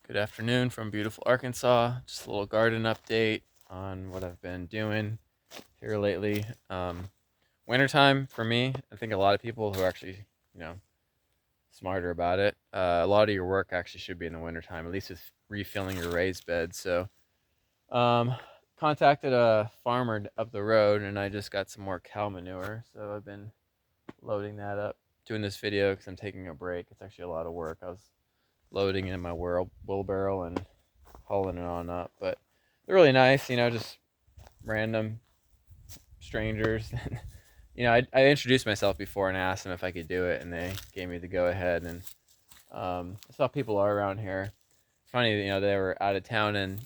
Good afternoon from beautiful Arkansas. Just a little garden update on what I've been doing here lately. Wintertime for me, I think a lot of people who are actually, you know, smarter about it. A lot of your work actually should be in the wintertime, at least with refilling your raised bed. So, um, contacted a farmer up the road and I just got some more cow manure. So I've been loading that up, doing this video because I'm taking a break. It's actually a lot of work. I was loading in my wheelbarrow and hauling it on up. But they're really nice, just random strangers. I introduced myself before and asked them if I could do it, and they gave me the go ahead. And that's how people are around here. It's funny, they were out of town and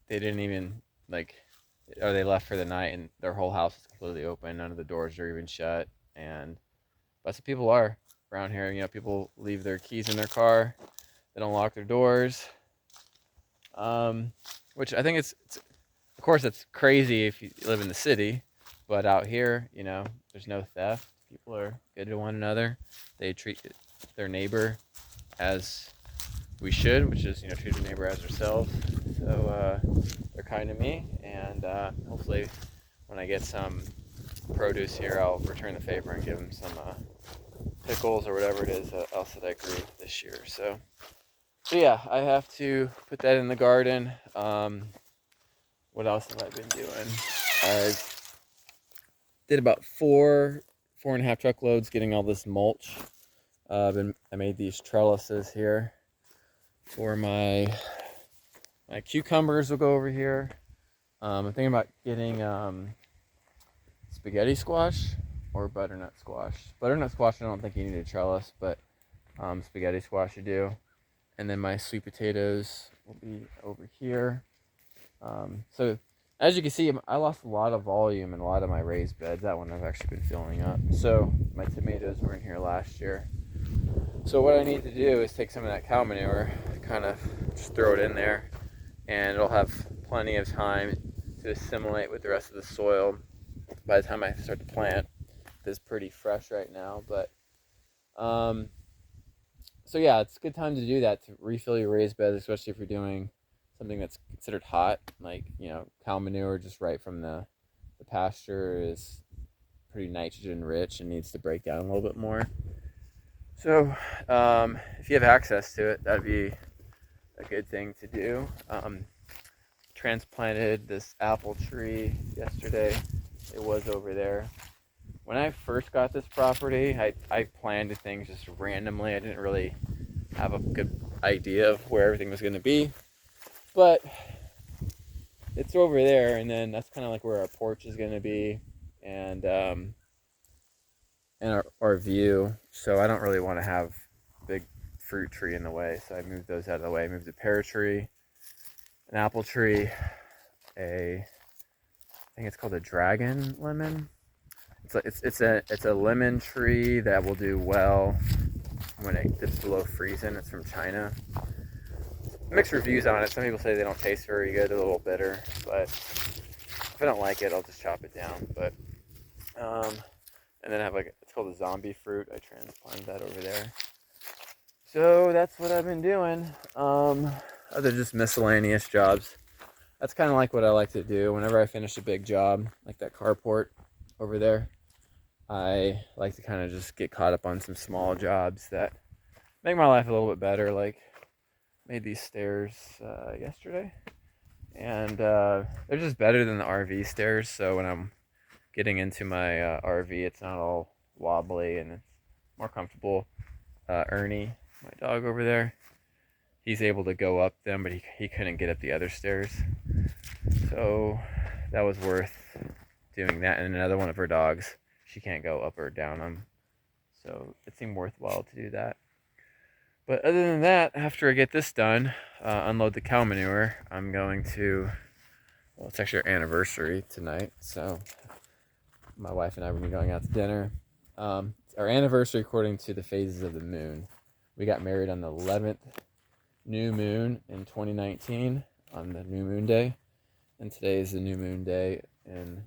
they didn't even like, or they left for the night, and their whole house is completely open. None of the doors are even shut, and that's what people are around here. People leave their keys in their car. They don't lock their doors. Which I think it's of course it's crazy if you live in the city, but out here, there's no theft. People are good to one another. They treat their neighbor as we should, which is treat your neighbor as ourselves. So they're kind to me, and hopefully when I get some produce here, I'll return the favor and give them some pickles or whatever it is else that I grew this year. So yeah, I have to put that in the garden. What else have I been doing? I did about four and a half truckloads getting all this mulch. I made these trellises here for my cucumbers. Will go over here. I'm thinking about getting spaghetti squash or butternut squash. Butternut squash, I don't think you need a trellis, but spaghetti squash you do. And then my sweet potatoes will be over here. So as you can see, I lost a lot of volume in a lot of my raised beds. That one I've actually been filling up. So my tomatoes were in here last year. So what I need to do is take some of that cow manure, kind of just throw it in there, and it'll have plenty of time to assimilate with the rest of the soil by the time I start to plant. It's pretty fresh right now, but so yeah, it's a good time to do that, to refill your raised beds, especially if you're doing something that's considered hot, like cow manure just right from the pasture is pretty nitrogen rich and needs to break down a little bit more. So if you have access to it, that'd be a good thing to do. Transplanted this apple tree yesterday. It was over there. When I first got this property, I planned things just randomly. I didn't really have a good idea of where everything was going to be, but it's over there, and then that's kind of like where our porch is going to be, and our view. So I don't really want to have a big fruit tree in the way, so I moved those out of the way. I moved a pear tree, an apple tree, I think it's called a dragon lemon. It's a lemon tree that will do well when it dips below freezing. It's from China. Mixed reviews on it. Some people say they don't taste very good, they're a little bitter, but if I don't like it, I'll just chop it down. But and then I have it's called a zombie fruit. I transplanted that over there. So that's what I've been doing. Other just miscellaneous jobs. That's kind of like what I like to do whenever I finish a big job, like that carport over there. I like to kind of just get caught up on some small jobs that make my life a little bit better. Like made these stairs yesterday, and they're just better than the RV stairs. So when I'm getting into my RV, it's not all wobbly and it's more comfortable. Ernie, my dog over there, he's able to go up them, but he couldn't get up the other stairs. So that was worth doing that. And another one of her dogs, she can't go up or down them. So it seemed worthwhile to do that. But other than that, after I get this done, unload the cow manure, I'm going to, well, it's actually our anniversary tonight. So my wife and I will be going out to dinner. Our anniversary according to the phases of the moon. We got married on the 11th new moon in 2019 on the new moon day. And today is the new moon day in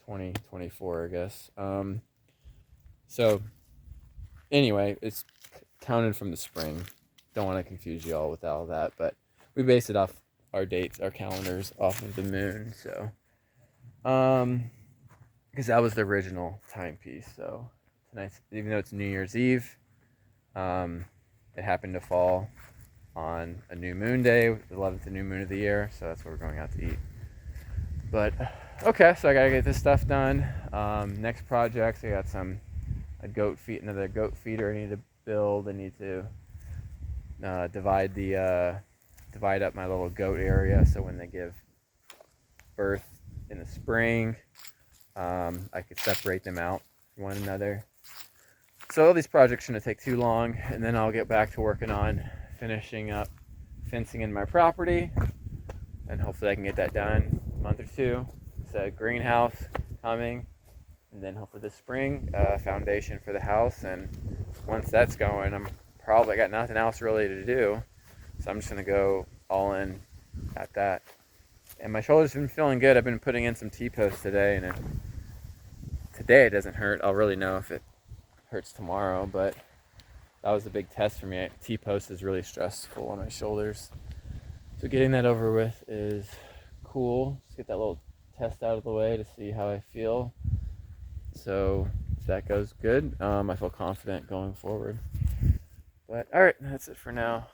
2024, I guess. So anyway, it's counted from the spring. don't want to confuse you all with all that, but we base it off our dates, our calendars off of the moon. So, because that was the original timepiece. So tonight's, even though it's New Year's Eve, it happened to fall on a new moon day, the 11th new moon of the year. So that's where we're going out to eat. But okay, so I gotta get this stuff done. Next projects, I got another goat feeder I need to build. I need to divide up my little goat area so when they give birth in the spring, I could separate them out from one another. So all these projects shouldn't take too long, and then I'll get back to working on finishing up fencing in my property, and hopefully I can get that done in a month or two. It's a greenhouse coming, and then hopefully this spring, foundation for the house. And once that's going, I got nothing else really to do, so I'm just gonna go all in at that. And my shoulder's been feeling good. I've been putting in some T-posts today, and today it doesn't hurt. I'll really know if it hurts tomorrow, but that was a big test for me. T-post is really stressful on my shoulders, so getting that over with is cool. Just get that little test out of the way to see how I feel. So if that goes good, I feel confident going forward. But all right, that's it for now.